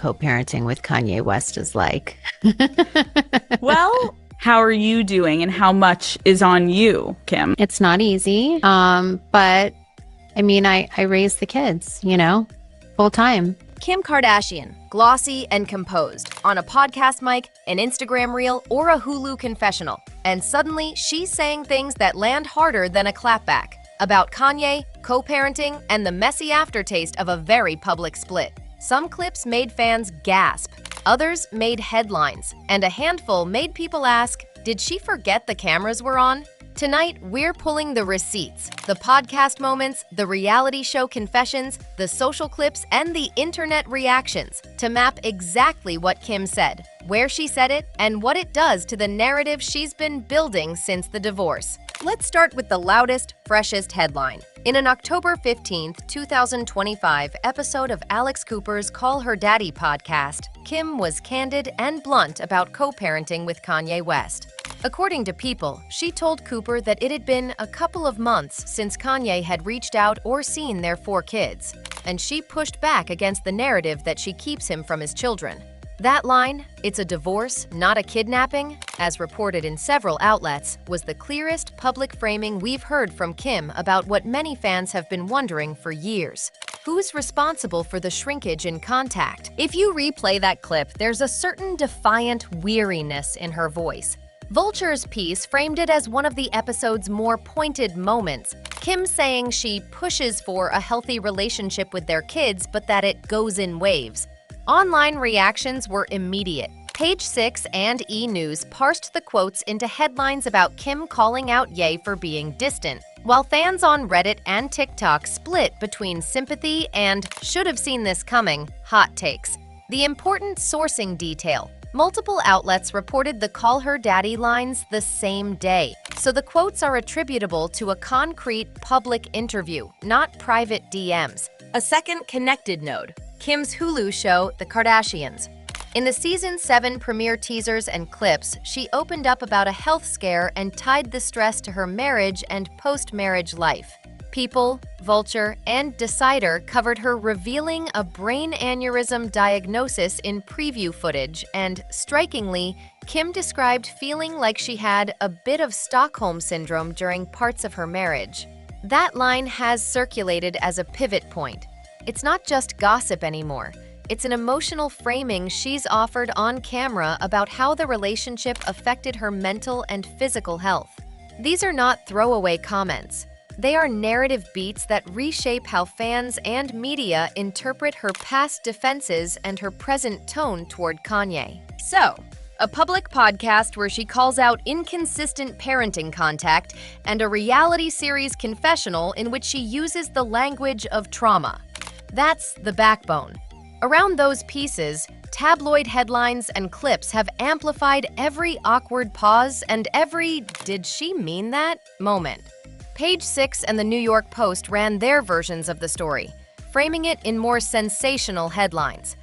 co-parenting with Kanye West is like. Well, how are you doing and how much is on you, Kim? It's not easy. But I mean, I raise the kids, full time. Kim Kardashian, glossy and composed, on a podcast mic, an Instagram reel, or a Hulu confessional. And suddenly, she's saying things that land harder than a clapback about Kanye, co-parenting, and the messy aftertaste of a very public split. Some clips made fans gasp, others made headlines, and a handful made people ask, did she forget the cameras were on? Tonight, we're pulling the receipts, the podcast moments, the reality show confessions, the social clips, and the internet reactions to map exactly what Kim said, where she said it, and what it does to the narrative she's been building since the divorce. Let's start with the loudest, freshest headline. In an October 15, 2025 episode of Alex Cooper's Call Her Daddy podcast, Kim was candid and blunt about co-parenting with Kanye West. According to People, she told Cooper that it had been a couple of months since Kanye had reached out or seen their 4 kids, and she pushed back against the narrative that she keeps him from his children. That line, "It's a divorce, not a kidnapping," as reported in several outlets, was the clearest public framing we've heard from Kim about what many fans have been wondering for years. Who's responsible for the shrinkage in contact? If you replay that clip, there's a certain defiant weariness in her voice. Vulture's piece framed it as one of the episode's more pointed moments, Kim saying she pushes for a healthy relationship with their kids, but that it goes in waves. Online reactions were immediate. Page 6 and E! News parsed the quotes into headlines about Kim calling out Ye for being distant, while fans on Reddit and TikTok split between sympathy and "should have seen this coming" hot takes. The important sourcing detail: multiple outlets reported the Call Her Daddy lines the same day, so the quotes are attributable to a concrete public interview, not private DMs. A second connected node: Kim's Hulu show, The Kardashians. In the Season 7 premiere teasers and clips, she opened up about a health scare and tied the stress to her marriage and post-marriage life. People, Vulture, and Decider covered her revealing a brain aneurysm diagnosis in preview footage, and, strikingly, Kim described feeling like she had a bit of Stockholm Syndrome during parts of her marriage. That line has circulated as a pivot point. It's not just gossip anymore. It's an emotional framing she's offered on camera about how the relationship affected her mental and physical health. These are not throwaway comments. They are narrative beats that reshape how fans and media interpret her past defenses and her present tone toward Kanye. So, a public podcast where she calls out inconsistent parenting contact, and a reality series confessional in which she uses the language of trauma. That's the backbone. Around those pieces, tabloid headlines and clips have amplified every awkward pause and every "did she mean that?" moment. Page 6 and the New York Post ran their versions of the story, framing it in more sensational headlines.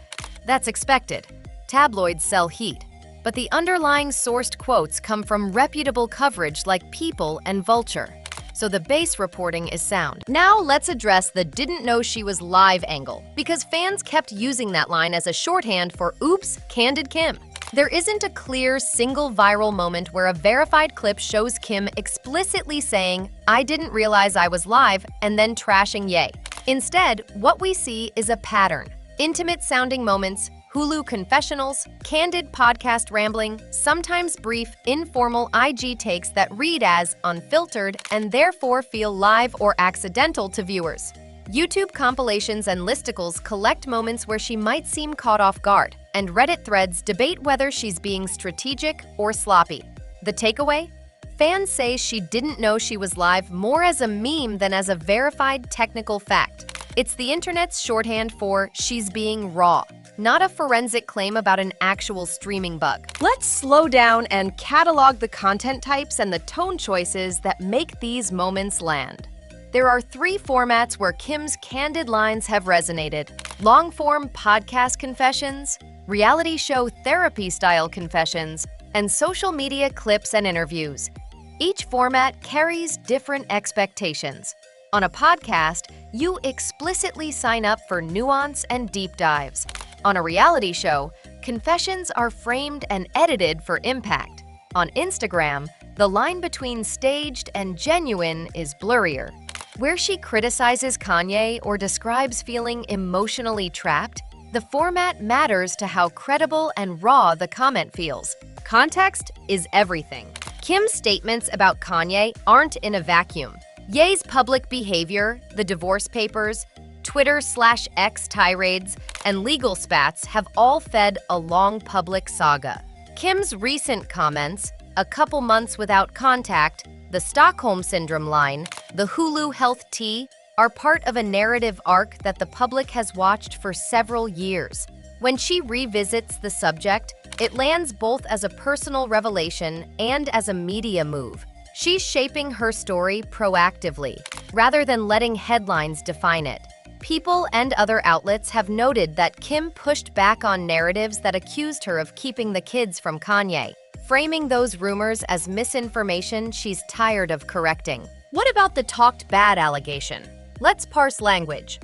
That's expected. Tabloids sell heat. But the underlying sourced quotes come from reputable coverage like People and Vulture. So the base reporting is sound. Now let's address the "didn't know she was live" angle, because fans kept using that line as a shorthand for "oops, candid Kim." There isn't a clear, single viral moment where a verified clip shows Kim explicitly saying, "I didn't realize I was live," and then trashing Ye. Instead, what we see is a pattern. Intimate-sounding moments, Hulu confessionals, candid podcast rambling, sometimes brief, informal IG takes that read as unfiltered and therefore feel live or accidental to viewers. YouTube compilations and listicles collect moments where she might seem caught off guard, and Reddit threads debate whether she's being strategic or sloppy. The takeaway? Fans say she didn't know she was live more as a meme than as a verified technical fact. It's the internet's shorthand for "she's being raw," not a forensic claim about an actual streaming bug. Let's slow down and catalog the content types and the tone choices that make these moments land. There are 3 formats where Kim's candid lines have resonated: long-form podcast confessions, reality show therapy-style confessions, and social media clips and interviews. Each format carries different expectations. On a podcast, you explicitly sign up for nuance and deep dives. On a reality show, confessions are framed and edited for impact. On Instagram, the line between staged and genuine is blurrier. Where she criticizes Kanye or describes feeling emotionally trapped, the format matters to how credible and raw the comment feels. Context is everything. Kim's statements about Kanye aren't in a vacuum. Ye's public behavior, the divorce papers, Twitter/X tirades, and legal spats have all fed a long public saga. Kim's recent comments, a couple months without contact, the Stockholm Syndrome line, the Hulu health tea, are part of a narrative arc that the public has watched for several years. When she revisits the subject, it lands both as a personal revelation and as a media move. She's shaping her story proactively, rather than letting headlines define it. People and other outlets have noted that Kim pushed back on narratives that accused her of keeping the kids from Kanye, framing those rumors as misinformation she's tired of correcting. What about the talked bad allegation? Let's parse language.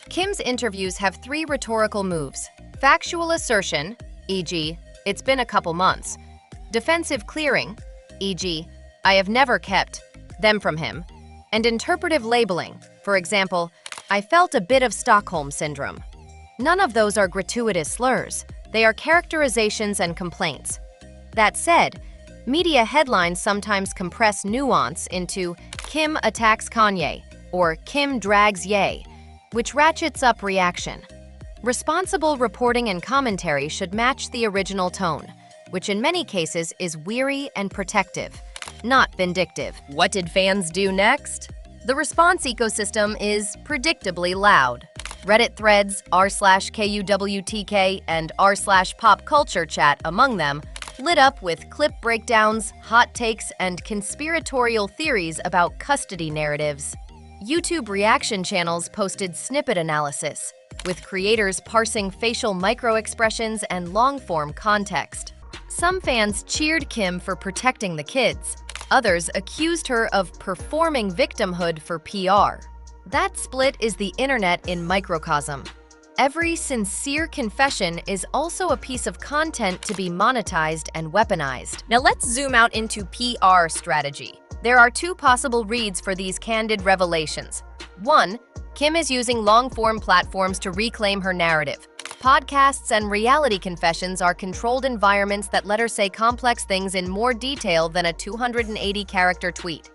Kim's interviews have three rhetorical moves: factual assertion, e.g., "It's been a couple months"; defensive clearing, e.g., "I have never kept them from him"; and interpretive labeling, for example, "I felt a bit of Stockholm Syndrome." None of those are gratuitous slurs. They are characterizations and complaints. That said, media headlines sometimes compress nuance into "Kim attacks Kanye" or "Kim drags Ye," which ratchets up reaction. Responsible reporting and commentary should match the original tone, which in many cases is weary and protective, not vindictive. What did fans do next? The response ecosystem is predictably loud. Reddit threads, r/KUWTK and r/popculturechat among them, lit up with clip breakdowns, hot takes, and conspiratorial theories about custody narratives. YouTube reaction channels posted snippet analysis, with creators parsing facial microexpressions and long-form context. Some fans cheered Kim for protecting the kids. Others accused her of performing victimhood for PR. That split is the internet in microcosm. Every sincere confession is also a piece of content to be monetized and weaponized. Now let's zoom out into PR strategy. There are two possible reads for these candid revelations. 1. Kim is using long-form platforms to reclaim her narrative. Podcasts and reality confessions are controlled environments that let her say complex things in more detail than a 280-character tweet.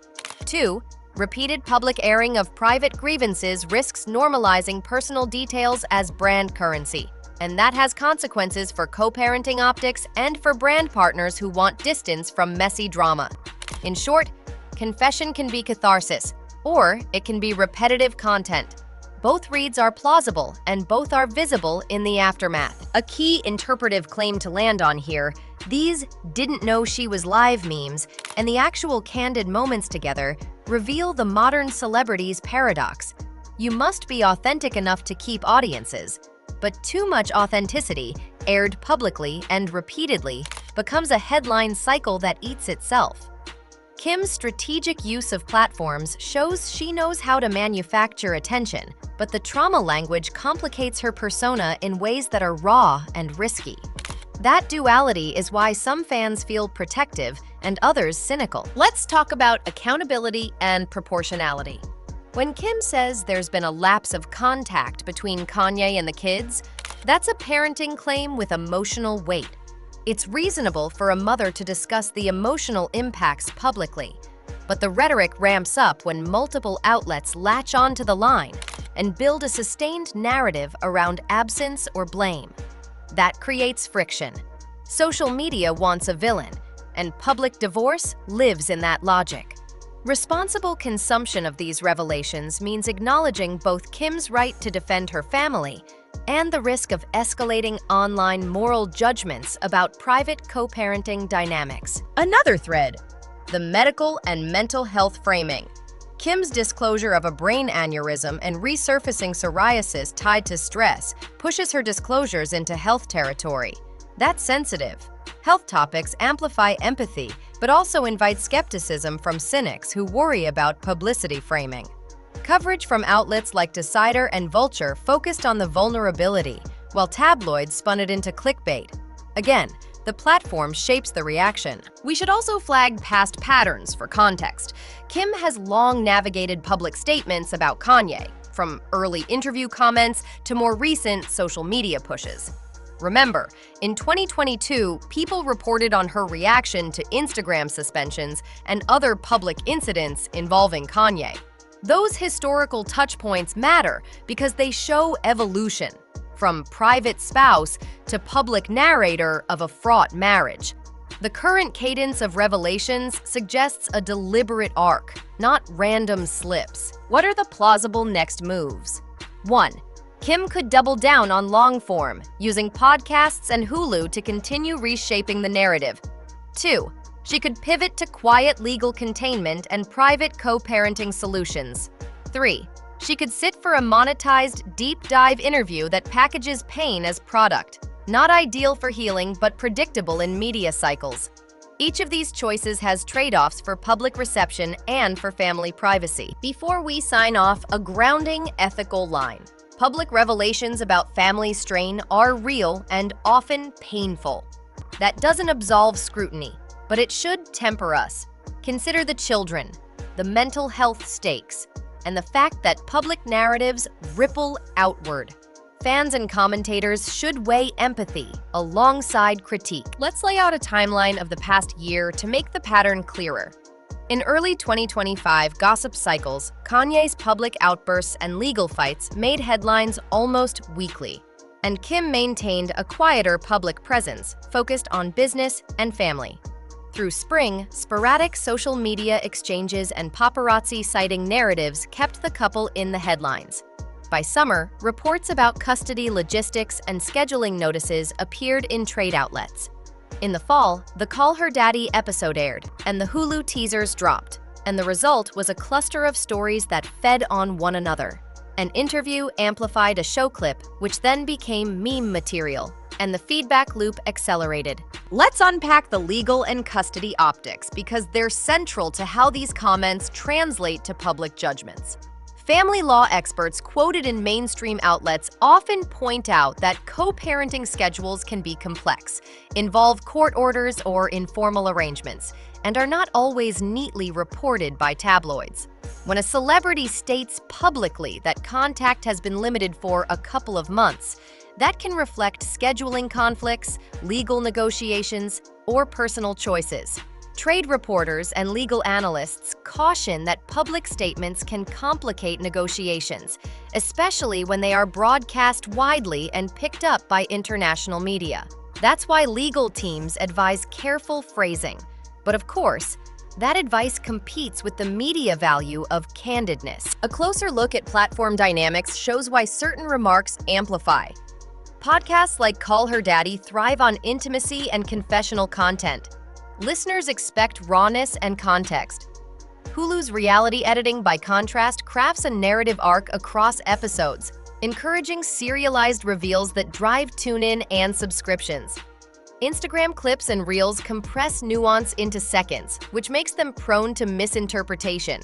2. Repeated public airing of private grievances risks normalizing personal details as brand currency, and that has consequences for co-parenting optics and for brand partners who want distance from messy drama. In short, confession can be catharsis, or it can be repetitive content. Both reads are plausible, and both are visible in the aftermath. A key interpretive claim to land on here: these "didn't know she was live" memes and the actual candid moments together reveal the modern celebrity's paradox. You must be authentic enough to keep audiences, but too much authenticity, aired publicly and repeatedly, becomes a headline cycle that eats itself. Kim's strategic use of platforms shows she knows how to manufacture attention, but the trauma language complicates her persona in ways that are raw and risky. That duality is why some fans feel protective and others cynical. Let's talk about accountability and proportionality. When Kim says there's been a lapse of contact between Kanye and the kids, that's a parenting claim with emotional weight. It's reasonable for a mother to discuss the emotional impacts publicly, but the rhetoric ramps up when multiple outlets latch onto the line and build a sustained narrative around absence or blame. That creates friction. Social media wants a villain, and public divorce lives in that logic. Responsible consumption of these revelations means acknowledging both Kim's right to defend her family and the risk of escalating online moral judgments about private co-parenting dynamics. Another thread: the medical and mental health framing. Kim's disclosure of a brain aneurysm and resurfacing psoriasis tied to stress pushes her disclosures into health territory. That's sensitive. Health topics amplify empathy, but also invite skepticism from cynics who worry about publicity framing. Coverage from outlets like Decider and Vulture focused on the vulnerability, while tabloids spun it into clickbait. Again, the platform shapes the reaction. We should also flag past patterns for context. Kim has long navigated public statements about Kanye, from early interview comments to more recent social media pushes. Remember, in 2022, people reported on her reaction to Instagram suspensions and other public incidents involving Kanye. Those historical touchpoints matter because they show evolution, from private spouse to public narrator of a fraught marriage. The current cadence of revelations suggests a deliberate arc, not random slips. What are the plausible next moves? 1. Kim could double down on long form, using podcasts and Hulu to continue reshaping the narrative. 2. She could pivot to quiet legal containment and private co-parenting solutions. 3. She could sit for a monetized, deep-dive interview that packages pain as product. Not ideal for healing, but predictable in media cycles. Each of these choices has trade-offs for public reception and for family privacy. Before we sign off, a grounding, ethical line. Public revelations about family strain are real and often painful. That doesn't absolve scrutiny, but it should temper us. Consider the children, the mental health stakes, and the fact that public narratives ripple outward. Fans and commentators should weigh empathy alongside critique. Let's lay out a timeline of the past year to make the pattern clearer. In early 2025 gossip cycles, Kanye's public outbursts and legal fights made headlines almost weekly, and Kim maintained a quieter public presence focused on business and family. Through spring, sporadic social media exchanges and paparazzi sighting narratives kept the couple in the headlines. By summer, reports about custody logistics and scheduling notices appeared in trade outlets. In the fall, the Call Her Daddy episode aired, and the Hulu teasers dropped, and the result was a cluster of stories that fed on one another. An interview amplified a show clip, which then became meme material, and the feedback loop accelerated. Let's unpack the legal and custody optics because they're central to how these comments translate to public judgments. Family law experts quoted in mainstream outlets often point out that co-parenting schedules can be complex, involve court orders or informal arrangements, and are not always neatly reported by tabloids. When a celebrity states publicly that contact has been limited for a couple of months, that can reflect scheduling conflicts, legal negotiations, or personal choices. Trade reporters and legal analysts caution that public statements can complicate negotiations, especially when they are broadcast widely and picked up by international media. That's why legal teams advise careful phrasing. But of course, that advice competes with the media value of candidness. A closer look at platform dynamics shows why certain remarks amplify. Podcasts like Call Her Daddy thrive on intimacy and confessional content. Listeners expect rawness and context. Hulu's reality editing, by contrast, crafts a narrative arc across episodes, encouraging serialized reveals that drive tune-in and subscriptions. Instagram clips and reels compress nuance into seconds, which makes them prone to misinterpretation.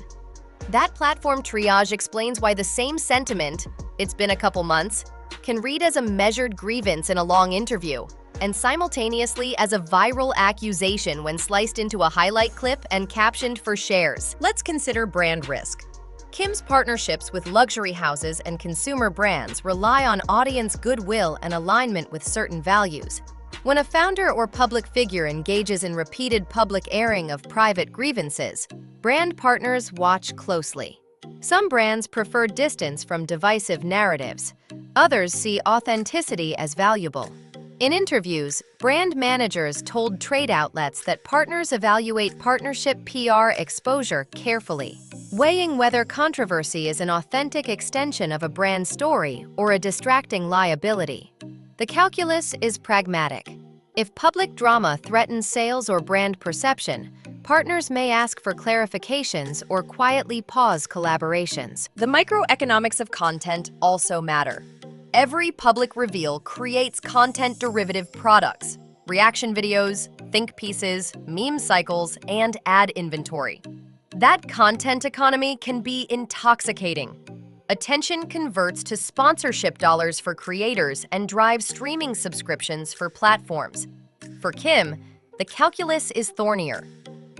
That platform triage explains why the same sentiment, "It's been a couple months," can read as a measured grievance in a long interview, and simultaneously as a viral accusation when sliced into a highlight clip and captioned for shares. Let's consider brand risk. Kim's partnerships with luxury houses and consumer brands rely on audience goodwill and alignment with certain values. When a founder or public figure engages in repeated public airing of private grievances, brand partners watch closely. Some brands prefer distance from divisive narratives. Others see authenticity as valuable. In interviews, brand managers told trade outlets that partners evaluate partnership PR exposure carefully, weighing whether controversy is an authentic extension of a brand story or a distracting liability. The calculus is pragmatic. If public drama threatens sales or brand perception, partners may ask for clarifications or quietly pause collaborations. The microeconomics of content also matter. Every public reveal creates content-derivative products, reaction videos, think pieces, meme cycles, and ad inventory. That content economy can be intoxicating. Attention converts to sponsorship dollars for creators and drives streaming subscriptions for platforms. For Kim, the calculus is thornier.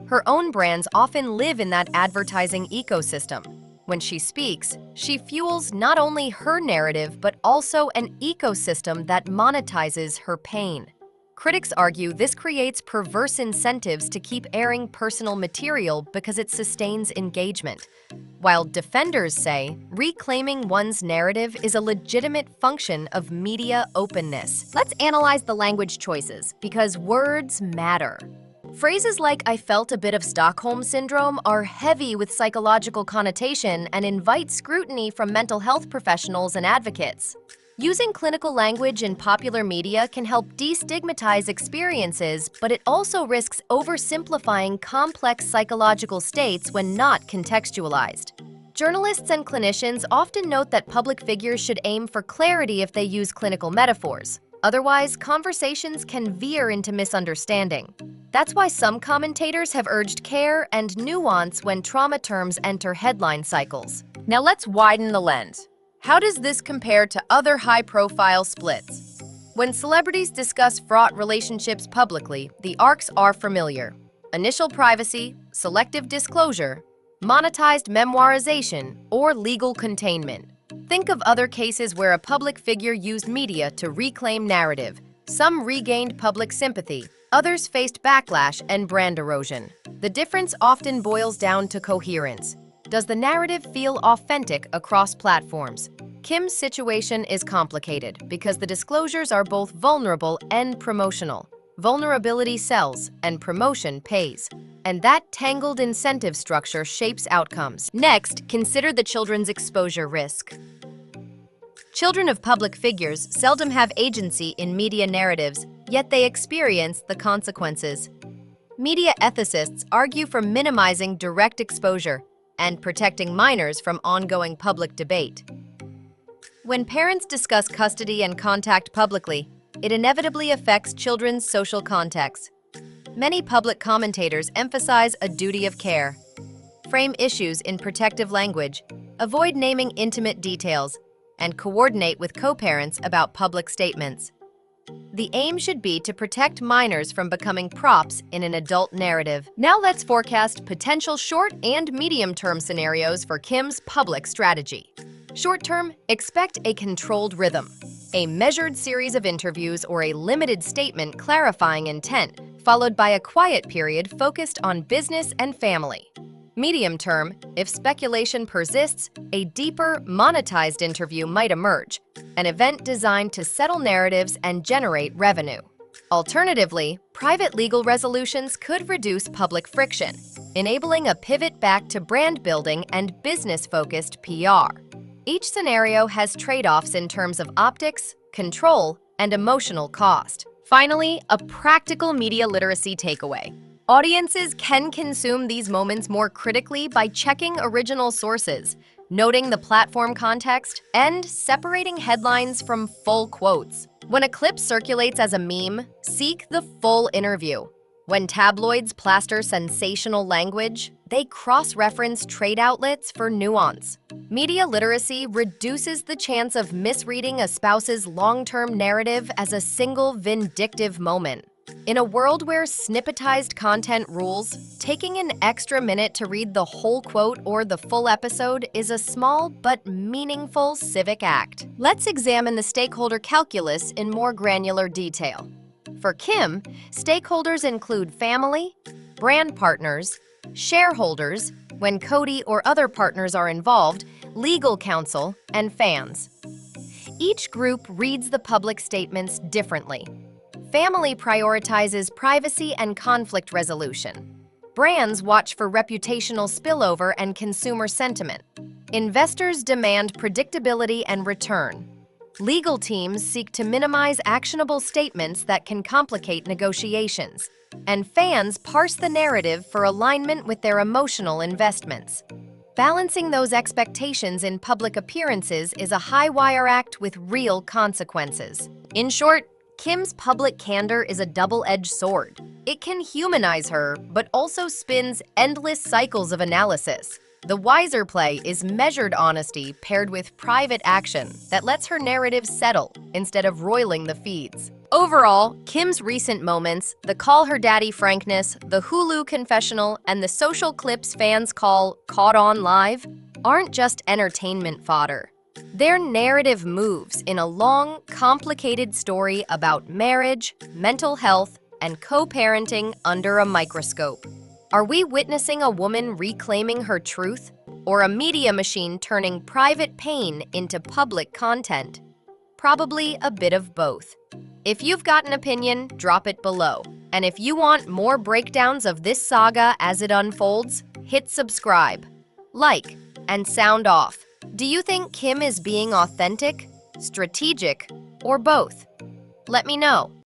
Her own brands often live in that advertising ecosystem. When she speaks, she fuels not only her narrative but also an ecosystem that monetizes her pain. Critics argue this creates perverse incentives to keep airing personal material because it sustains engagement, while defenders say reclaiming one's narrative is a legitimate function of media openness. Let's analyze the language choices, because words matter. Phrases like "I felt a bit of Stockholm Syndrome" are heavy with psychological connotation and invite scrutiny from mental health professionals and advocates. Using clinical language in popular media can help destigmatize experiences, but it also risks oversimplifying complex psychological states when not contextualized. Journalists and clinicians often note that public figures should aim for clarity if they use clinical metaphors. Otherwise, conversations can veer into misunderstanding. That's why some commentators have urged care and nuance when trauma terms enter headline cycles. Now let's widen the lens. How does this compare to other high-profile splits? When celebrities discuss fraught relationships publicly, the arcs are familiar. Initial privacy, selective disclosure, monetized memoirization, or legal containment. Think of other cases where a public figure used media to reclaim narrative. Some regained public sympathy, others faced backlash and brand erosion. The difference often boils down to coherence. Does the narrative feel authentic across platforms? Kim's situation is complicated because the disclosures are both vulnerable and promotional. Vulnerability sells and promotion pays. And that tangled incentive structure shapes outcomes. Next, consider the children's exposure risk. Children of public figures seldom have agency in media narratives, yet they experience the consequences. Media ethicists argue for minimizing direct exposure and protecting minors from ongoing public debate. When parents discuss custody and contact publicly, it inevitably affects children's social context. Many public commentators emphasize a duty of care, frame issues in protective language, avoid naming intimate details, and coordinate with co-parents about public statements. The aim should be to protect minors from becoming props in an adult narrative. Now let's forecast potential short and medium-term scenarios for Kim's public strategy. Short-term, expect a controlled rhythm, a measured series of interviews or a limited statement clarifying intent, followed by a quiet period focused on business and family. Medium-term, if speculation persists, a deeper, monetized interview might emerge, an event designed to settle narratives and generate revenue. Alternatively, private legal resolutions could reduce public friction, enabling a pivot back to brand building and business-focused PR. Each scenario has trade-offs in terms of optics, control, and emotional cost. Finally, a practical media literacy takeaway. Audiences can consume these moments more critically by checking original sources, noting the platform context, and separating headlines from full quotes. When a clip circulates as a meme, seek the full interview. When tabloids plaster sensational language, they cross-reference trade outlets for nuance. Media literacy reduces the chance of misreading a spouse's long-term narrative as a single vindictive moment. In a world where snippetized content rules, taking an extra minute to read the whole quote or the full episode is a small but meaningful civic act. Let's examine the stakeholder calculus in more granular detail. For Kim, stakeholders include family, brand partners, shareholders, when Cody or other partners are involved, legal counsel, and fans. Each group reads the public statements differently. Family prioritizes privacy and conflict resolution. Brands watch for reputational spillover and consumer sentiment. Investors demand predictability and return. Legal teams seek to minimize actionable statements that can complicate negotiations. And fans parse the narrative for alignment with their emotional investments. Balancing those expectations in public appearances is a high-wire act with real consequences. In short, Kim's public candor is a double-edged sword. It can humanize her, but also spins endless cycles of analysis. The wiser play is measured honesty paired with private action that lets her narrative settle instead of roiling the feeds. Overall, Kim's recent moments, the call her daddy frankness, the Hulu confessional, and the social clips fans call caught on live, aren't just entertainment fodder. They're narrative moves in a long, complicated story about marriage, mental health, and co-parenting under a microscope. Are we witnessing a woman reclaiming her truth, or a media machine turning private pain into public content? Probably a bit of both. If you've got an opinion, drop it below. And if you want more breakdowns of this saga as it unfolds, hit subscribe, like, and sound off. Do you think Kim is being authentic, strategic, or both? Let me know.